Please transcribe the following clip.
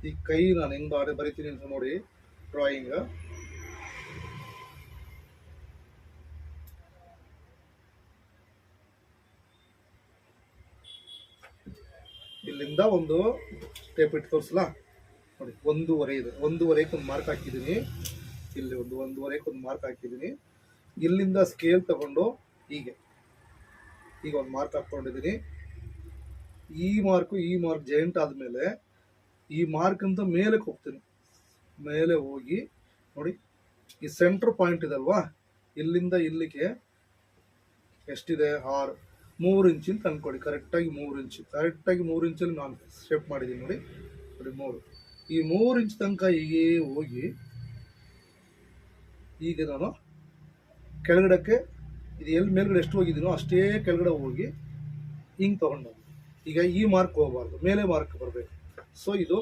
ಈ ಕೈ ನಾನು ಹೆಂಗೆ ಬರಿತೀನಿ ಅಂತ ನೋಡಿ ಡ್ರಾಯಿಂಗ್. ಇಲ್ಲಿಂದ ಒಂದು ಟೇಪ್ ಇಟ್ಟು ತೋರಿಸಲಾ ನೋಡಿ, ಒಂದೂವರೆಗೆ ಒಂದು ಮಾರ್ಕ್ ಹಾಕಿದ್ದೀನಿ. ಇಲ್ಲಿ ಒಂದೂವರೆಗೆ ಒಂದು ಮಾರ್ಕ್ ಹಾಕಿದ್ದೀನಿ. ಇಲ್ಲಿಂದ ಸ್ಕೇಲ್ ತಗೊಂಡು ಹೀಗೆ ಈಗ ಒಂದು ಮಾರ್ಕ್ ಹಾಕ್ಕೊಂಡಿದ್ದೀನಿ. ಈ ಮಾರ್ಕ್ ಜಾಯಿಂಟ್ ಆದಮೇಲೆ ಈ ಮಾರ್ಕ್ ಅಂತ ಮೇಲಕ್ಕೆ ಹೋಗ್ತೀನಿ. ಮೇಲೆ ಹೋಗಿ ನೋಡಿ, ಈ ಸೆಂಟ್ರ್ ಪಾಯಿಂಟ್ ಇದಲ್ವಾ, ಇಲ್ಲಿಂದ ಇಲ್ಲಿಗೆ ಎಷ್ಟಿದೆ 3 ಇಂಚಿಂತ ಅಂದ್ಕೊಳ್ಳಿ. ಕರೆಕ್ಟಾಗಿ 3 ಇಂಚಲ್ಲಿ ನಾನು ಶೇಪ್ ಮಾಡಿದ್ದೀನಿ ನೋಡಿ. 3 ಈ 3 ಇಂಚ್ ತನಕ ಹೀಗೆ ಹೋಗಿ ಈಗ ನಾನು ಕೆಳಗಡೆಗೆ ಇದು ಎಲ್ಲಿ ಮೇಲ್ಗಡೆ ಎಷ್ಟು ಹೋಗಿದ್ದೀನೋ ಅಷ್ಟೇ ಕೆಳಗಡೆ ಹೋಗಿ ಹಿಂಗೆ ತೊಗೊಂಡು ಈಗ ಈ ಮಾರ್ಕ್ ಹೋಗಬಾರ್ದು, ಮೇಲೆ ಮಾರ್ಕ್ ಬರಬೇಕು. ಸೊ ಇದು